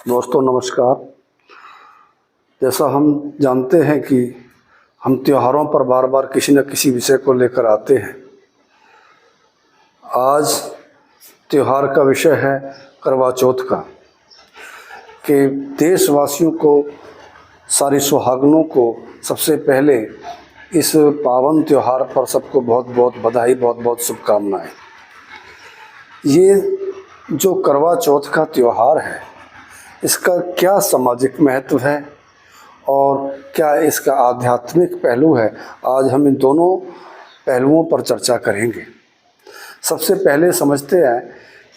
दोस्तों नमस्कार। जैसा हम जानते हैं कि हम त्योहारों पर बार बार किसी न किसी विषय को लेकर आते हैं। आज त्योहार का विषय है करवा चौथ का, कि देशवासियों को, सारी सुहागनों को सबसे पहले इस पावन त्योहार पर सबको बहुत बहुत बधाई, बहुत बहुत शुभकामनाएं। ये जो करवा चौथ का त्योहार है, इसका क्या सामाजिक महत्व है और क्या इसका आध्यात्मिक पहलू है, आज हम इन दोनों पहलुओं पर चर्चा करेंगे। सबसे पहले समझते हैं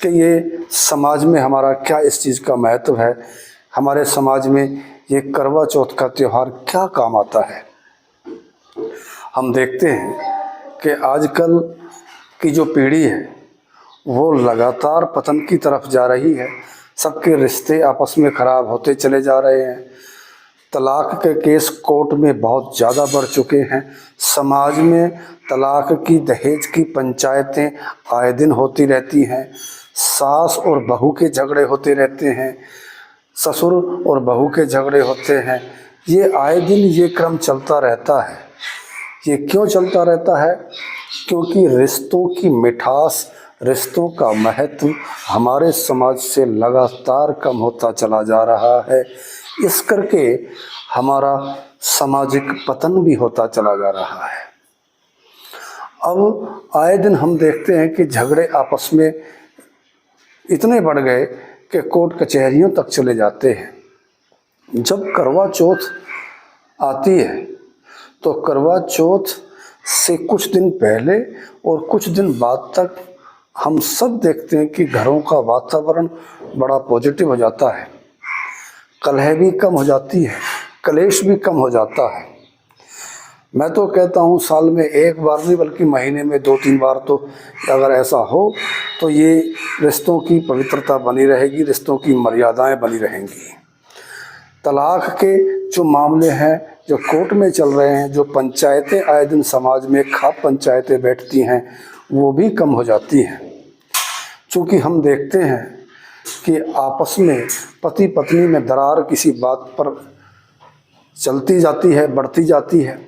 कि ये समाज में हमारा क्या इस चीज़ का महत्व है, हमारे समाज में ये करवा चौथ का त्यौहार क्या काम आता है। हम देखते हैं कि आजकल की जो पीढ़ी है वो लगातार पतन की तरफ जा रही है। सबके रिश्ते आपस में ख़राब होते चले जा रहे हैं। तलाक के केस कोर्ट में बहुत ज़्यादा बढ़ चुके हैं। समाज में तलाक की, दहेज की पंचायतें आए दिन होती रहती हैं। सास और बहू के झगड़े होते रहते हैं, ससुर और बहू के झगड़े होते हैं। ये आए दिन ये क्रम चलता रहता है। ये क्यों चलता रहता है? क्योंकि रिश्तों की मिठास, रिश्तों का महत्व हमारे समाज से लगातार कम होता चला जा रहा है। इस करके हमारा सामाजिक पतन भी होता चला जा रहा है। अब आए दिन हम देखते हैं कि झगड़े आपस में इतने बढ़ गए कि कोर्ट कचहरियों तक चले जाते हैं। जब करवा चौथ आती है तो करवा चौथ से कुछ दिन पहले और कुछ दिन बाद तक हम सब देखते हैं कि घरों का वातावरण बड़ा पॉजिटिव हो जाता है। कलह भी कम हो जाती है, कलेश भी कम हो जाता है। मैं तो कहता हूँ साल में एक बार नहीं बल्कि महीने में 2-3 बार तो अगर ऐसा हो तो ये रिश्तों की पवित्रता बनी रहेगी, रिश्तों की मर्यादाएं बनी रहेंगी। तलाक के जो मामले हैं जो कोर्ट में चल रहे हैं, जो पंचायतें आए दिन समाज में खाप पंचायतें बैठती हैं, वो भी कम हो जाती हैं। चूँकि हम देखते हैं कि आपस में पति पत्नी में दरार किसी बात पर चलती जाती है, बढ़ती जाती है।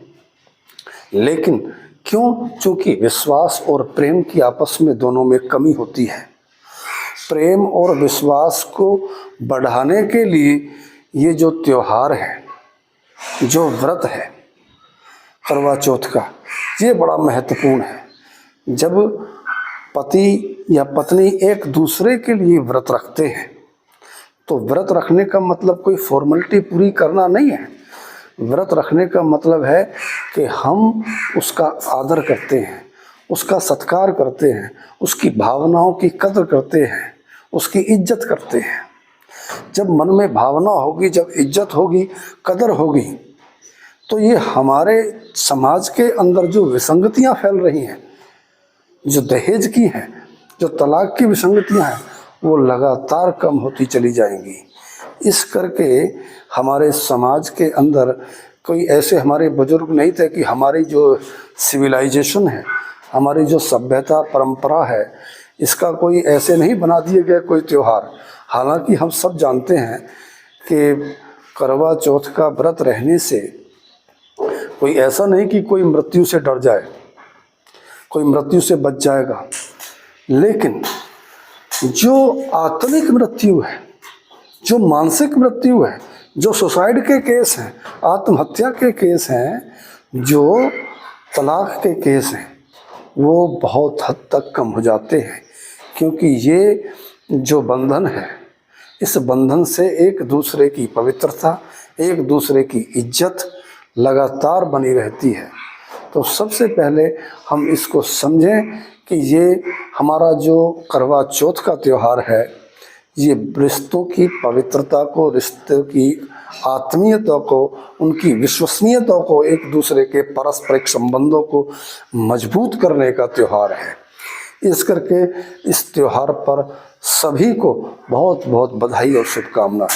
लेकिन क्यों? चूँकि विश्वास और प्रेम की आपस में दोनों में कमी होती है। प्रेम और विश्वास को बढ़ाने के लिए ये जो त्योहार है, जो व्रत है करवा चौथ का, ये बड़ा महत्वपूर्ण है। जब पति या पत्नी एक दूसरे के लिए व्रत रखते हैं तो व्रत रखने का मतलब कोई फॉर्मेलिटी पूरी करना नहीं है। व्रत रखने का मतलब है कि हम उसका आदर करते हैं, उसका सत्कार करते हैं, उसकी भावनाओं की कदर करते हैं, उसकी इज्जत करते हैं। जब मन में भावना होगी, जब इज्जत होगी, कदर होगी, तो ये हमारे समाज के अंदर जो विसंगतियां फैल रही हैं, जो दहेज की हैं, जो तलाक की विसंगतियां हैं, वो लगातार कम होती चली जाएंगी। इस करके हमारे समाज के अंदर कोई ऐसे हमारे बुजुर्ग नहीं थे कि हमारी जो सिविलाइजेशन है, हमारी जो सभ्यता परंपरा है, इसका कोई ऐसे नहीं बना दिया गया कोई त्यौहार। हालांकि हम सब जानते हैं कि करवा चौथ का व्रत रहने से कोई ऐसा नहीं कि कोई मृत्यु से डर जाए, कोई मृत्यु से बच जाएगा। लेकिन जो आत्मिक मृत्यु है, जो मानसिक मृत्यु है, जो सुसाइड के केस हैं, आत्महत्या के केस हैं, जो तलाक के केस हैं, वो बहुत हद तक कम हो जाते हैं। क्योंकि ये जो बंधन है, इस बंधन से एक दूसरे की पवित्रता, एक दूसरे की इज्जत लगातार बनी रहती है। तो सबसे पहले हम इसको समझें कि ये हमारा जो करवा चौथ का त्यौहार है, ये रिश्तों की पवित्रता को, रिश्तों की आत्मीयता को, उनकी विश्वसनीयता को, एक दूसरे के पारस्परिक संबंधों को मजबूत करने का त्यौहार है। इस करके इस त्यौहार पर सभी को बहुत बहुत बधाई और शुभकामनाएं।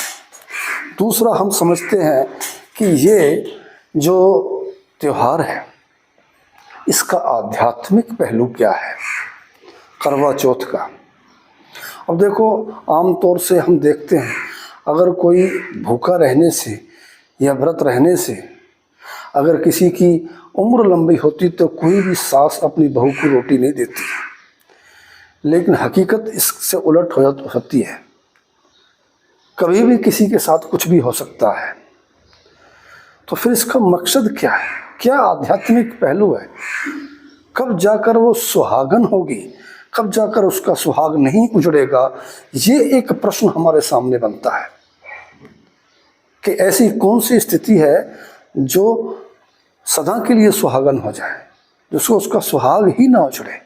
दूसरा, हम समझते हैं कि ये जो त्यौहार है, इसका आध्यात्मिक पहलू क्या है करवा चौथ का। अब देखो, आमतौर से हम देखते हैं अगर कोई भूखा रहने से या व्रत रहने से अगर किसी की उम्र लंबी होती तो कोई भी सास अपनी बहू को रोटी नहीं देती, लेकिन हकीकत इससे उलट होती है। कभी भी किसी के साथ कुछ भी हो सकता है। तो फिर इसका मकसद क्या है, क्या आध्यात्मिक पहलू है? कब जाकर वो सुहागन होगी, कब जाकर उसका सुहाग नहीं उजड़ेगा, ये एक प्रश्न हमारे सामने बनता है कि ऐसी कौन सी स्थिति है जो सदा के लिए सुहागन हो जाए, जिसको उसका सुहाग ही ना उजड़े।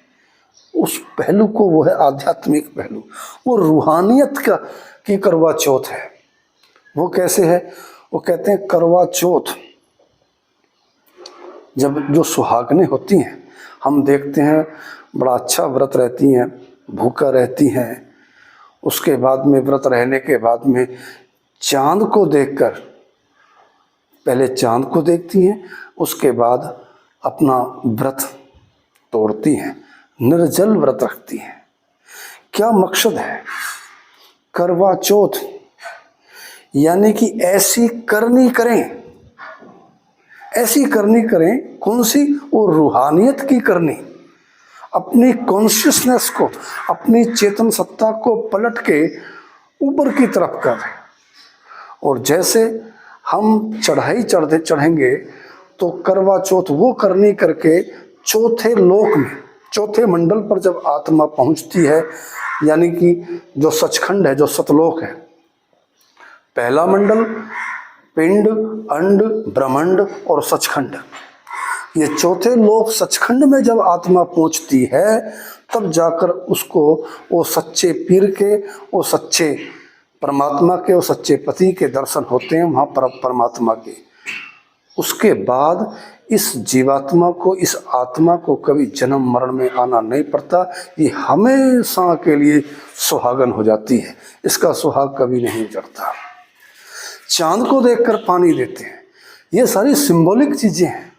उस पहलू को वो है आध्यात्मिक पहलू, वो रूहानियत की करवा चौथ है। वो कैसे है? वो कहते हैं करवा चौथ जब जो सुहागनें होती हैं, हम देखते हैं बड़ा अच्छा व्रत रहती हैं, भूखा रहती हैं, उसके बाद में व्रत रहने के बाद में चांद को देखकर, पहले चांद को देखती हैं, उसके बाद अपना व्रत तोड़ती हैं, निर्जल व्रत रखती हैं। क्या मकसद है? करवा चौथ यानी कि ऐसी करनी करें, ऐसी करनी करें, कौन सी? वो रूहानियत की करनी, अपनी कॉन्शियसनेस को, अपनी चेतन सत्ता को पलट के ऊपर की तरफ कर। और जैसे हम चढ़ाई चढ़ेंगे तो करवा चौथ वो करनी करके चौथे लोक में, चौथे मंडल पर जब आत्मा पहुंचती है, यानी कि जो सचखंड है, जो सतलोक है, पहला मंडल पिंड, अंड, ब्रह्मांड और सचखंड, ये चौथे लोक सचखंड में जब आत्मा पहुंचती है, तब जाकर उसको वो सच्चे पीर के, वो सच्चे परमात्मा के, वो सच्चे पति के दर्शन होते हैं वहाँ पर परमात्मा के। उसके बाद इस जीवात्मा को, इस आत्मा को कभी जन्म मरण में आना नहीं पड़ता, ये हमेशा के लिए सुहागन हो जाती है, इसका सुहाग कभी नहीं उजड़ता। चांद को देखकर पानी देते हैं, ये सारी सिंबॉलिक चीज़ें हैं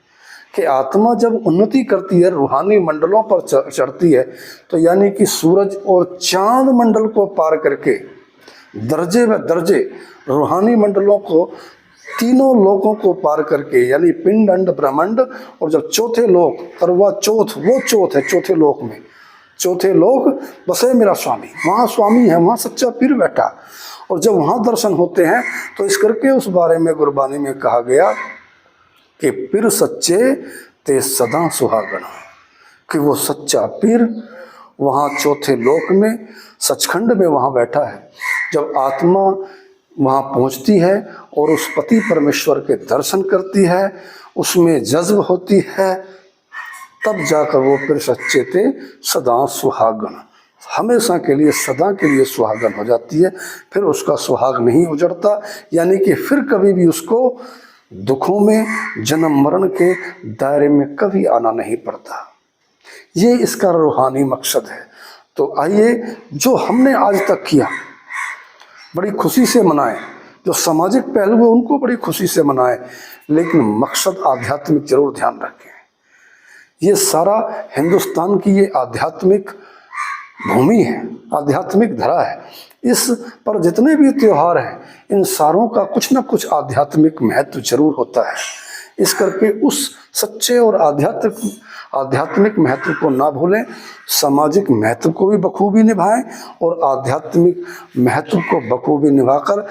कि आत्मा जब उन्नति करती है, रूहानी मंडलों पर चढ़ती है, तो यानी कि सूरज और चांद मंडल को पार करके दर्जे में दर्जे रूहानी मंडलों को, तीनों लोकों को पार करके, यानी पिंड, अंड, ब्रह्मांड, और जब चौथे लोक, करवा चौथ वो चौथ है, चौथे लोक में, चौथे लोक बसे मेरा स्वामी, वहाँ स्वामी है, वहाँ सच्चा पीर बैठा। और जब वहाँ दर्शन होते हैं तो इस करके उस बारे में गुरबानी में कहा गया कि पीर सच्चे ते सदा सुहागन, कि वो सच्चा पीर वहाँ चौथे लोक में, सचखंड में वहाँ बैठा है। जब आत्मा वहाँ पहुँचती है और उस पति परमेश्वर के दर्शन करती है, उसमें जज्ब होती है, तब जाकर वो फिर सच्चे थे सदा सुहागन, हमेशा के लिए, सदा के लिए सुहागन हो जाती है। फिर उसका सुहाग नहीं उजड़ता, यानी कि फिर कभी भी उसको दुखों में, जन्म मरण के दायरे में कभी आना नहीं पड़ता। ये इसका रूहानी मकसद है। तो आइए, जो हमने आज तक किया बड़ी खुशी से मनाएं, जो सामाजिक पहलू है उनको बड़ी खुशी से मनाएं, लेकिन मकसद आध्यात्मिक जरूर ध्यान रखें। ये सारा हिंदुस्तान की ये आध्यात्मिक भूमि है, आध्यात्मिक धरा है। इस पर जितने भी त्यौहार हैं, इन सारों का कुछ न कुछ आध्यात्मिक महत्व जरूर होता है। इस करके उस सच्चे और आध्यात्मिक महत्व को ना भूलें, सामाजिक महत्व को भी बखूबी निभाएं और आध्यात्मिक महत्व को बखूबी निभाकर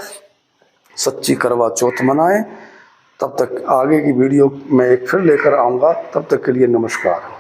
सच्ची करवा चौथ मनाएं। तब तक आगे की वीडियो मैं एक फिर लेकर आऊँगा, तब तक के लिए नमस्कार।